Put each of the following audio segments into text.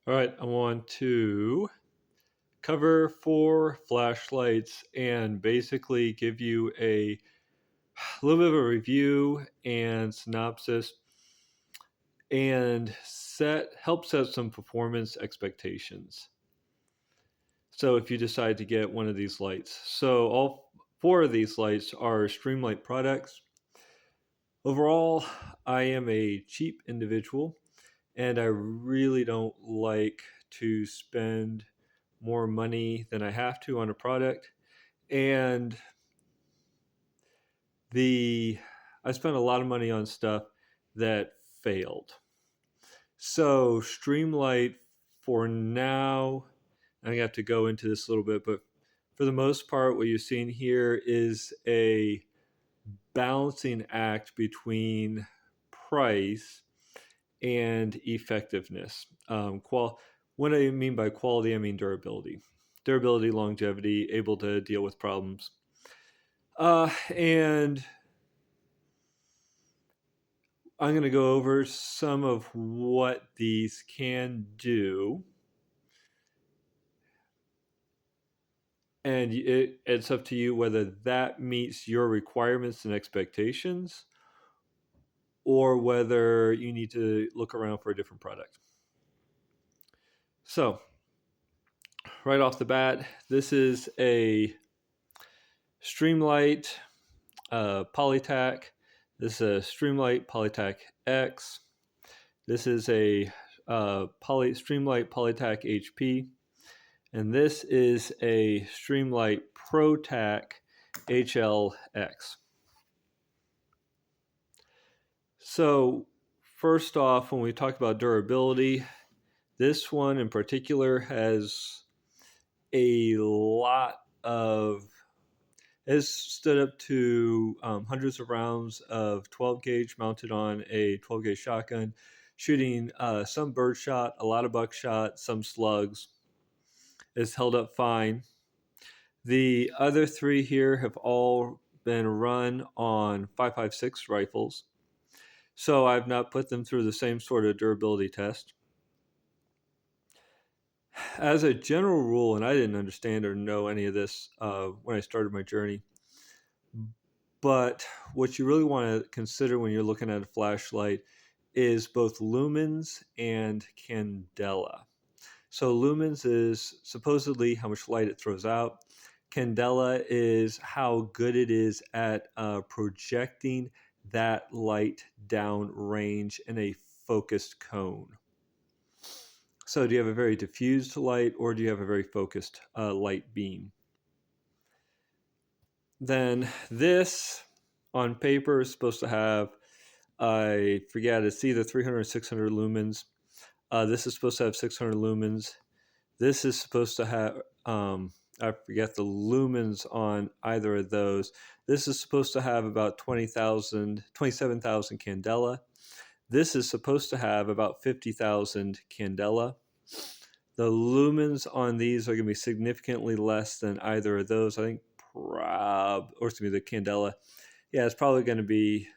All right, I want to cover 4 flashlights and basically give you a little bit of a review and synopsis and help set some performance expectations. So if you decide to get one of these lights. So all 4 of these lights are Streamlight products. Overall, I am a cheap individual and I really don't like to spend more money than I have to on a product. And I spent a lot of money on stuff that failed. So Streamlight for now, I have to go into this a little bit, but for the most part, what you're seeing here is a balancing act between price and effectiveness. What I mean by quality, I mean durability. Durability, longevity, able to deal with problems. And I'm going to go over some of what these can do. And it's up to you whether that meets your requirements and expectations or whether you need to look around for a different product. So, right off the bat, this is a Streamlight PolyTac. This is a Streamlight PolytacX. This is a Streamlight PolyTac HP. And this is a Streamlight Protac HLX. So first off, when we talk about durability, this one in particular has stood up to hundreds of rounds of 12 gauge mounted on a 12 gauge shotgun, shooting some birdshot, a lot of buckshot, some slugs. It's held up fine. The other 3 here have all been run on 5.56 rifles, so I've not put them through the same sort of durability test. As a general rule, and I didn't understand or know any of this when I started my journey, but what you really want to consider when you're looking at a flashlight is both lumens and candela. So lumens is supposedly how much light it throws out. Candela is how good it is at projecting that light down range in a focused cone. So do you have a very diffused light or do you have a very focused light beam? Then this on paper is supposed to have, I forget, it's either 300 or 600 lumens. This is supposed to have 600 lumens. This is supposed to have, I forget the lumens on either of those. This is supposed to have about 27,000 candela. This is supposed to have about 50,000 candela. The lumens on these are going to be significantly less than either of those. I think the candela. Yeah, it's probably going to be,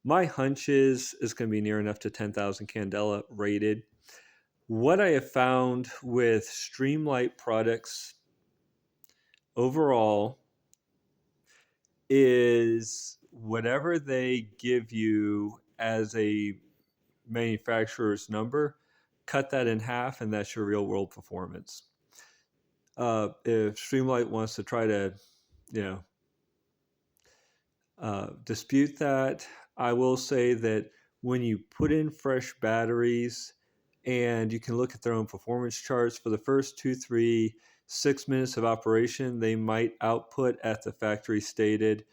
my hunch is going to be near enough to 10,000 candela rated. What I have found with Streamlight products overall is whatever they give you as a manufacturer's number, cut that in half, and that's your real world performance. If Streamlight wants to try to, dispute that, I will say that when you put in fresh batteries, and you can look at their own performance charts for the first 2, 3, 6 minutes of operation, they might output at the factory stated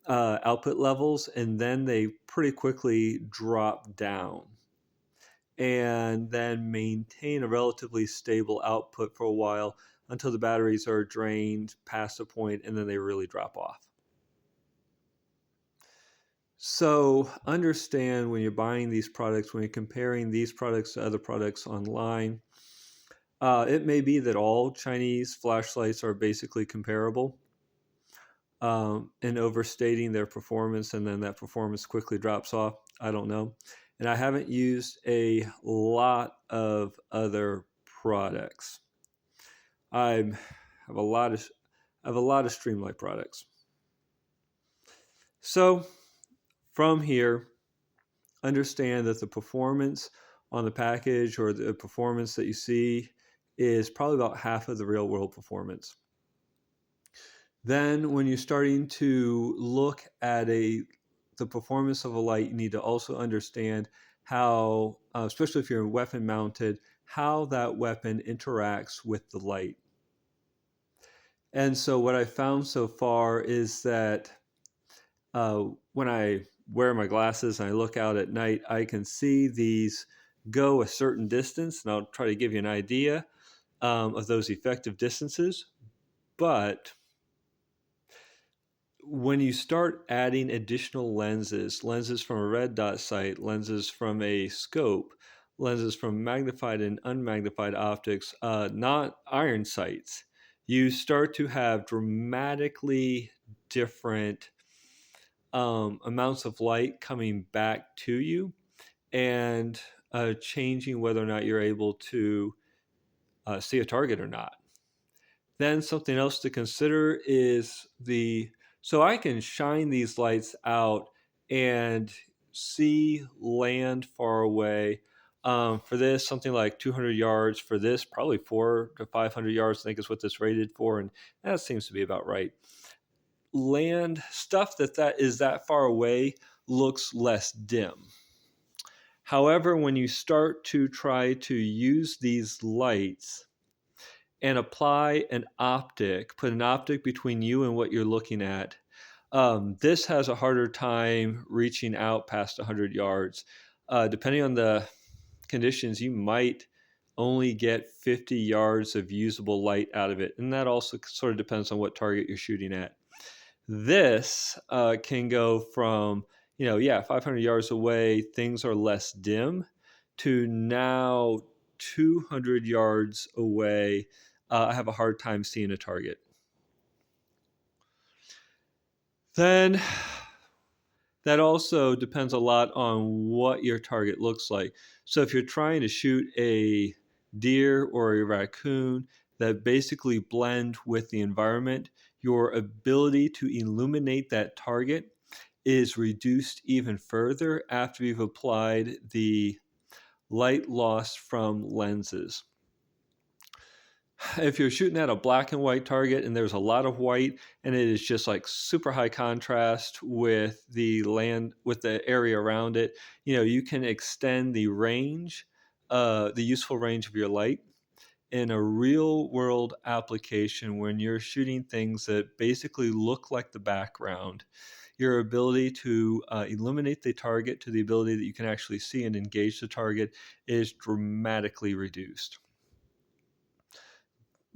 output levels, and then they pretty quickly drop down and then maintain a relatively stable output for a while until the batteries are drained past a point, and then they really drop off. So understand when you're buying these products, when you're comparing these products to other products online, it may be that all Chinese flashlights are basically comparable and overstating their performance, and then that performance quickly drops off. I don't know. and I haven't used a lot of other products. I have a lot of Streamlight products. So from here, understand that the performance on the package or the performance that you see is probably about half of the real world performance. Then when you're starting to look at the performance of a light, you need to also understand how, especially if you're weapon mounted, how that weapon interacts with the light. And so what I found so far is that when I wear my glasses and I look out at night, I can see these go a certain distance, and I'll try to give you an idea of those effective distances. But when you start adding additional lenses from a red dot sight, lenses from a scope, lenses from magnified and unmagnified optics, not iron sights, you start to have dramatically different amounts of light coming back to you and changing whether or not you're able to see a target or not. Then something else to consider is so I can shine these lights out and see land far away. For this, something like 200 yards. For this, probably 400 to 500 yards, I think is what this rated for, and that seems to be about right. Land stuff that is that far away looks less dim. However, when you start to try to use these lights and apply an optic, put an optic between you and what you're looking at, this has a harder time reaching out past 100 yards. Depending on the conditions, you might only get 50 yards of usable light out of it. And that also sort of depends on what target you're shooting at. This can go from, 500 yards away, things are less dim, to now 200 yards away, I have a hard time seeing a target. Then that also depends a lot on what your target looks like. So if you're trying to shoot a deer or a raccoon that basically blend with the environment, your ability to illuminate that target is reduced even further after you've applied the light loss from lenses. If you're shooting at a black and white target and there's a lot of white and it is just like super high contrast with the land, with the area around it, you can extend the range, the useful range of your light. In a real world application, when you're shooting things that basically look like the background, your ability to illuminate the target to the ability that you can actually see and engage the target is dramatically reduced.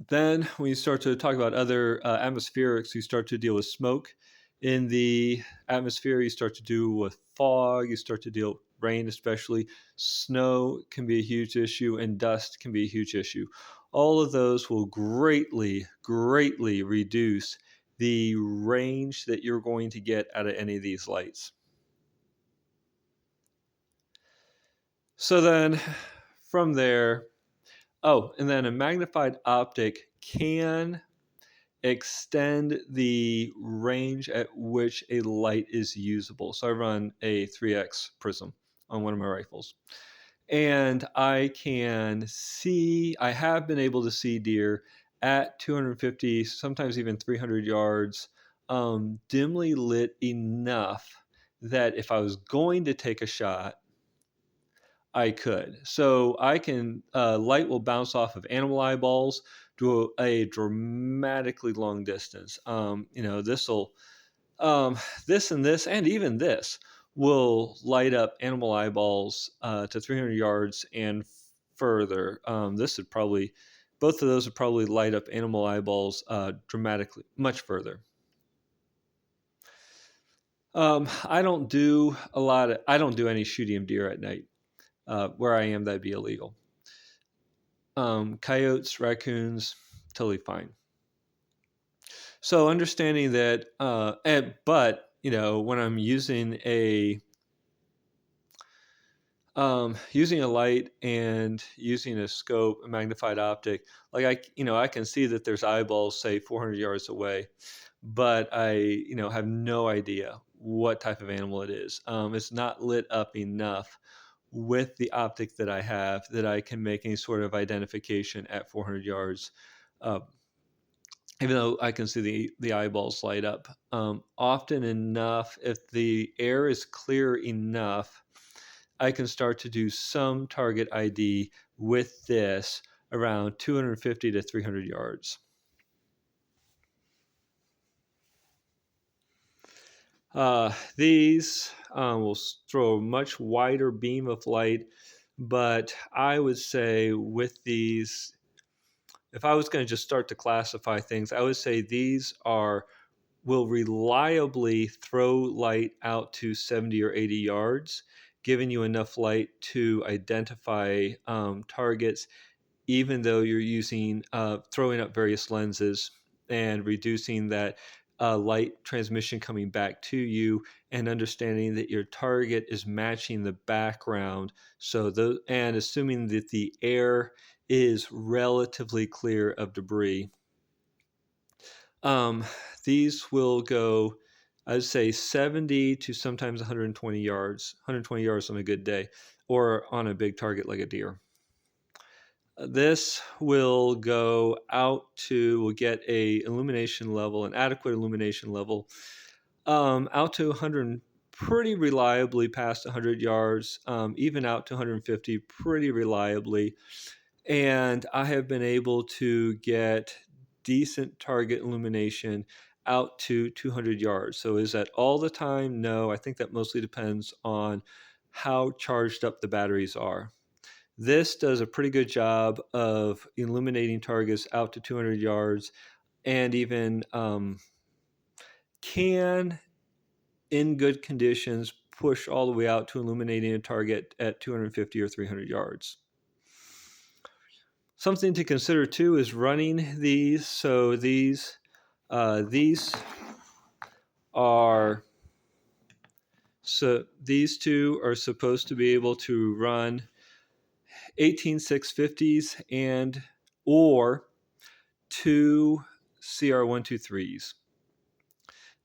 Then when you start to talk about other atmospherics, you start to deal with smoke in the atmosphere, you start to deal with fog, you start to deal with rain, especially snow can be a huge issue, and dust can be a huge issue. All of those will greatly reduce the range that you're going to get out of any of these lights. So then from there, and then a magnified optic can extend the range at which a light is usable. So I run a 3x prism on one of my rifles. And I have been able to see deer at 250, sometimes even 300 yards, dimly lit enough that if I was going to take a shot, I could. So I can, light will bounce off of animal eyeballs to a dramatically long distance. This and this, and even this will light up animal eyeballs to 300 yards and further. Both of those would probably light up animal eyeballs dramatically, much further. I don't do any shooting of deer at night. Where I am, that'd be illegal. Coyotes, raccoons, totally fine. So understanding that, but when I'm using Using a light and using a scope, a magnified optic, like I can see that there's eyeballs, say 400 yards away, but I have no idea what type of animal it is. It's not lit up enough with the optic that I have that I can make any sort of identification at 400 yards. Uh, Even though I can see the eyeballs light up. Often enough, if the air is clear enough, I can start to do some target ID with this around 250 to 300 yards. These will throw a much wider beam of light, but I would say with these, if I was going to just start to classify things, I would say these will reliably throw light out to 70 or 80 yards, giving you enough light to identify targets, even though you're using throwing up various lenses and reducing that light transmission coming back to you, and understanding that your target is matching the background. And assuming that the air is relatively clear of debris. Um, these will go, I'd say 70 to sometimes 120 yards, 120 yards on a good day, or on a big target like a deer. This will go out to, we'll get a illumination level, an adequate illumination level, out to 100, pretty reliably past 100 yards, even out to 150 pretty reliably. And I have been able to get decent target illumination out to 200 yards. So is that all the time? No, I think that mostly depends on how charged up the batteries are. This does a pretty good job of illuminating targets out to 200 yards, and even can, in good conditions, push all the way out to illuminating a target at 250 or 300 yards. Something to consider too is running these. So these are these two are supposed to be able to run 18650s and or two CR123s.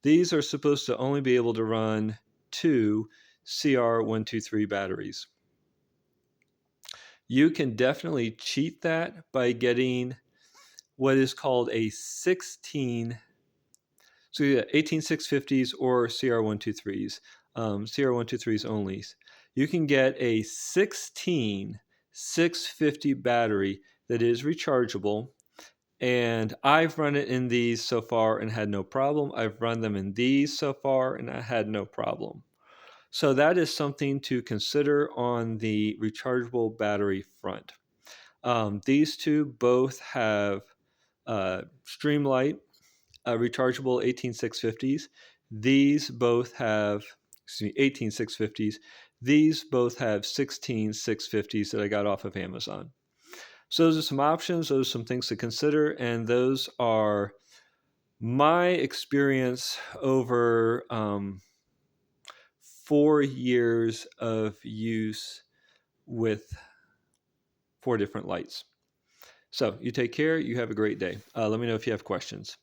These are supposed to only be able to run two CR123 batteries. You can definitely cheat that by getting what is called a 16, so you get 18650s or CR123s, CR123s only. You can get a 16 650 battery that is rechargeable, and I've run it in these so far and had no problem. I've run them in these so far and I had no problem. So that is something to consider on the rechargeable battery front. These two both have Streamlight rechargeable 18650s. These both have, 18650s. These both have 16650s that I got off of Amazon. So those are some options. Those are some things to consider, and those are my experience over 4 years of use with 4 different lights. So you take care. You have a great day. Let me know if you have questions.